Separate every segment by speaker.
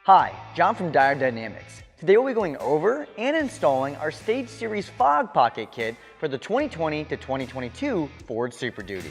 Speaker 1: Hi, John from Diode Dynamics. Today we'll be going over and installing our Stage Series Fog Pocket Kit for the 2020 to 2022 Ford Super Duty.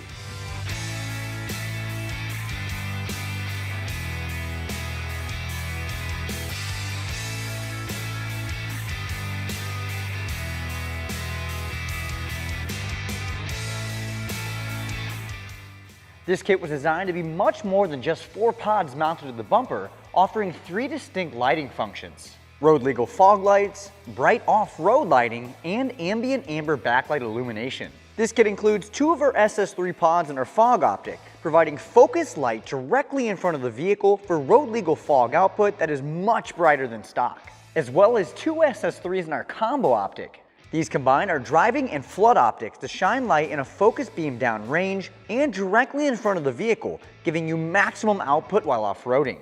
Speaker 1: This kit was designed to be much more than just 4 pods mounted to the bumper, offering 3 distinct lighting functions: road legal fog lights, bright off-road lighting, and ambient amber backlight illumination. This kit includes 2 of our SS3 pods and our fog optic, providing focused light directly in front of the vehicle for road legal fog output that is much brighter than stock, as well as 2 SS3s in our combo optic. These combine our driving and flood optics to shine light in a focused beam down range and directly in front of the vehicle, giving you maximum output while off-roading.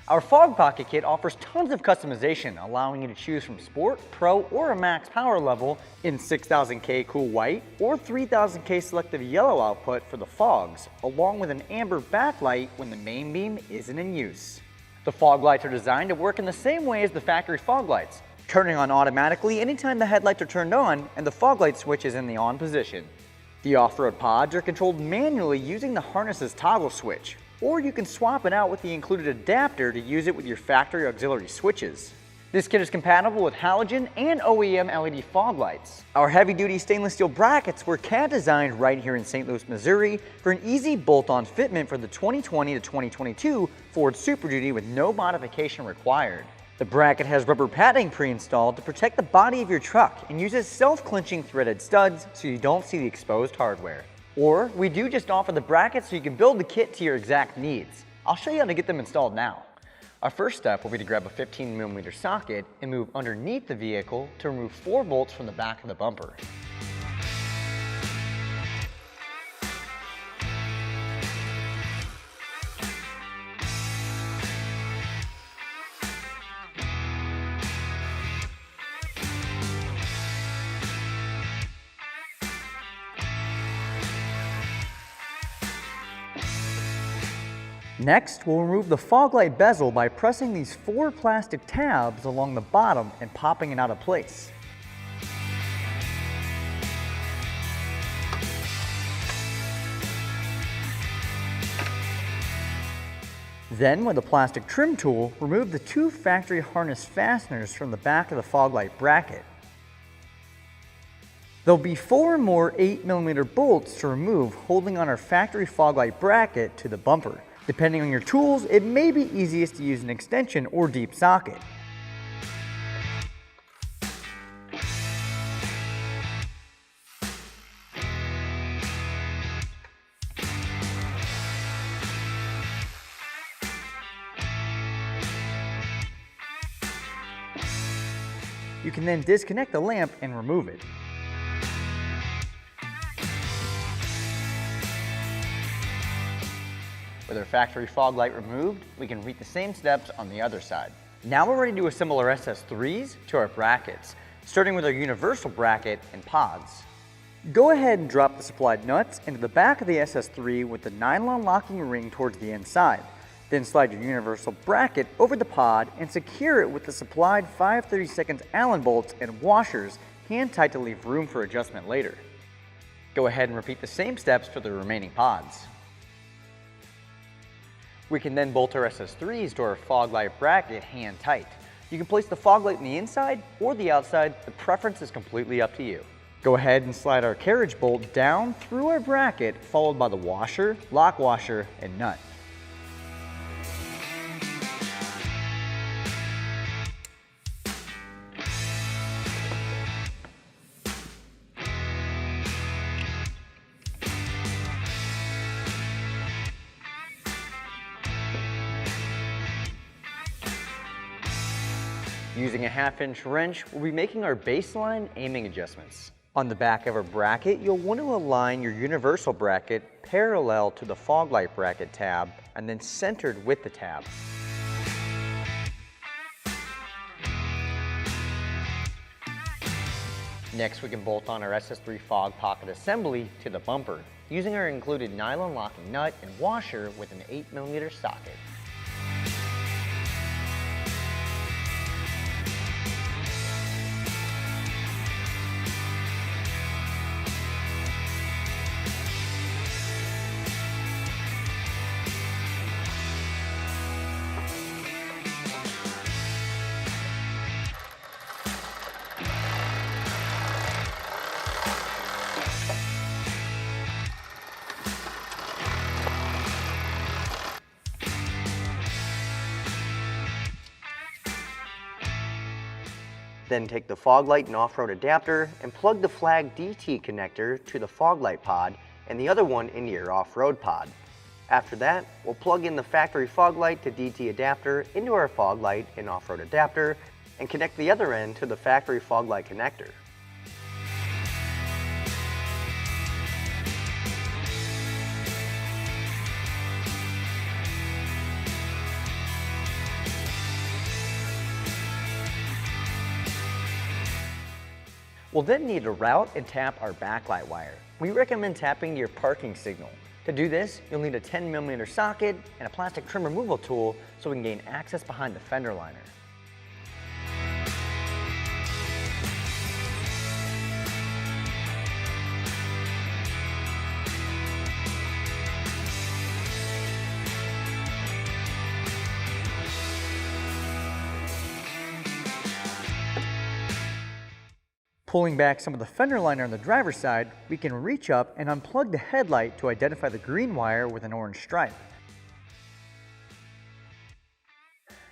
Speaker 1: Our Fog Pocket Kit offers tons of customization, allowing you to choose from Sport, Pro, or a max power level in 6000K cool white or 3000K selective yellow output for the fogs, along with an amber backlight when the main beam isn't in use. The fog lights are designed to work in the same way as the factory fog lights, turning on automatically anytime the headlights are turned on and the fog light switch is in the on position. The off-road pods are controlled manually using the harness's toggle switch, or you can swap it out with the included adapter to use it with your factory auxiliary switches. This kit is compatible with halogen and OEM LED fog lights. Our heavy-duty stainless steel brackets were CAD designed right here in St. Louis, Missouri for an easy bolt-on fitment for the 2020 to 2022 Ford Super Duty with no modification required. The bracket has rubber padding pre-installed to protect the body of your truck and uses self-clinching threaded studs so you don't see the exposed hardware. Or we do just offer the brackets so you can build the kit to your exact needs. I'll show you how to get them installed now. Our first step will be to grab a 15mm socket and move underneath the vehicle to remove 4 bolts from the back of the bumper. Next, we'll remove the fog light bezel by pressing these 4 plastic tabs along the bottom and popping it out of place. Then, with a plastic trim tool, remove the 2 factory harness fasteners from the back of the fog light bracket. There'll be 4 more 8mm bolts to remove, holding on our factory fog light bracket to the bumper. Depending on your tools, it may be easiest to use an extension or deep socket. You can then disconnect the lamp and remove it. With our factory fog light removed, we can repeat the same steps on the other side. Now we're ready to assemble our SS3s to our brackets, starting with our universal bracket and pods. Go ahead and drop the supplied nuts into the back of the SS3 with the nylon locking ring towards the inside. Then slide your universal bracket over the pod and secure it with the supplied 5/32 Allen bolts and washers, hand tight to leave room for adjustment later. Go ahead and repeat the same steps for the remaining pods. We can then bolt our SS3s to our fog light bracket hand tight. You can place the fog light on the inside or the outside, the preference is completely up to you. Go ahead and slide our carriage bolt down through our bracket, followed by the washer, lock washer, and nut. Using a 1/2-inch wrench, we'll be making our baseline aiming adjustments. On the back of our bracket, you'll want to align your universal bracket parallel to the fog light bracket tab and then centered with the tab. Next, we can bolt on our SS3 fog pocket assembly to the bumper, using our included nylon locking nut and washer with an 8mm socket.
Speaker 2: Then take the fog light and off-road adapter and plug the flag DT connector to the fog light pod and the other one into your off-road pod. After that, we'll plug in the factory fog light to DT adapter into our fog light and off-road adapter and connect the other end to the factory fog light connector.
Speaker 1: We'll then need to route and tap our backlight wire. We recommend tapping to your parking signal. To do this, you'll need a 10mm socket and a plastic trim removal tool so we can gain access behind the fender liner. Pulling back some of the fender liner on the driver's side, we can reach up and unplug the headlight to identify the green wire with an orange stripe.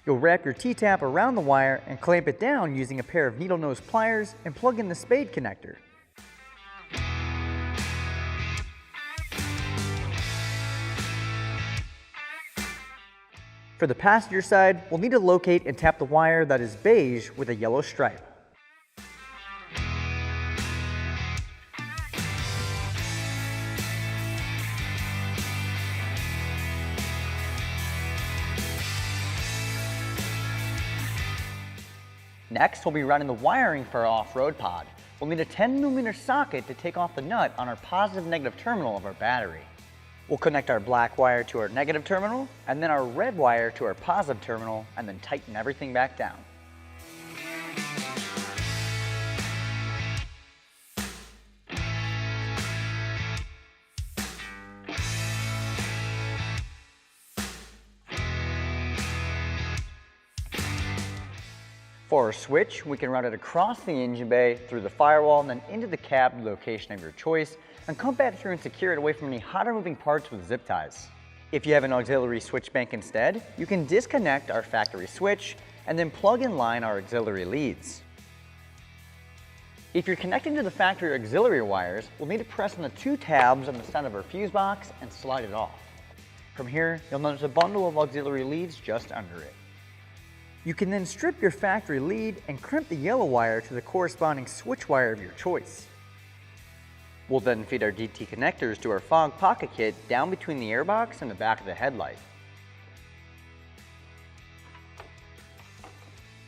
Speaker 1: You'll wrap your T-tap around the wire and clamp it down using a pair of needle nose pliers and plug in the spade connector. For the passenger side, we'll need to locate and tap the wire that is beige with a yellow stripe. Next, we'll be running the wiring for our off-road pod. We'll need a 10mm socket to take off the nut on our positive-negative terminal of our battery. We'll connect our black wire to our negative terminal, and then our red wire to our positive terminal, and then tighten everything back down. For our switch, we can route it across the engine bay, through the firewall, and then into the cab location of your choice, and come back through and secure it away from any hotter moving parts with zip ties. If you have an auxiliary switch bank instead, you can disconnect our factory switch and then plug in line our auxiliary leads. If you're connecting to the factory auxiliary wires, we'll need to press on the two tabs on the side of our fuse box and slide it off. From here, you'll notice a bundle of auxiliary leads just under it. You can then strip your factory lead and crimp the yellow wire to the corresponding switch wire of your choice. We'll then feed our DT connectors to our fog pocket kit down between the airbox and the back of the headlight.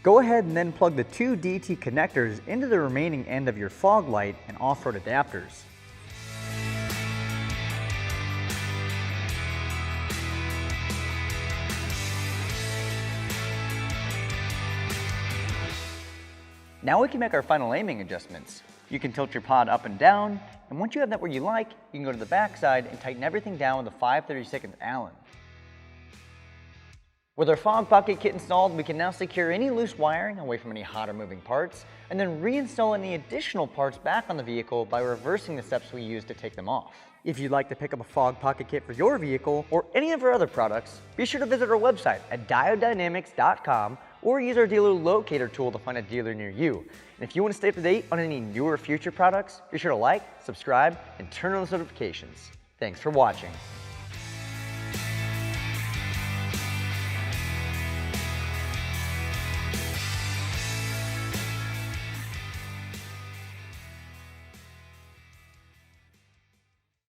Speaker 1: Go ahead and then plug the two DT connectors into the remaining end of your fog light and off-road adapters. Now we can make our final aiming adjustments. You can tilt your pod up and down, and once you have that where you like, you can go to the back side and tighten everything down with a 5/32 Allen. With our fog pocket kit installed, we can now secure any loose wiring away from any hotter moving parts, and then reinstall any additional parts back on the vehicle by reversing the steps we used to take them off. If you'd like to pick up a fog pocket kit for your vehicle or any of our other products, be sure to visit our website at diodedynamics.com or use our dealer locator tool to find a dealer near you. And if you want to stay up to date on any newer future products, be sure to like, subscribe, and turn on those notifications. Thanks for watching.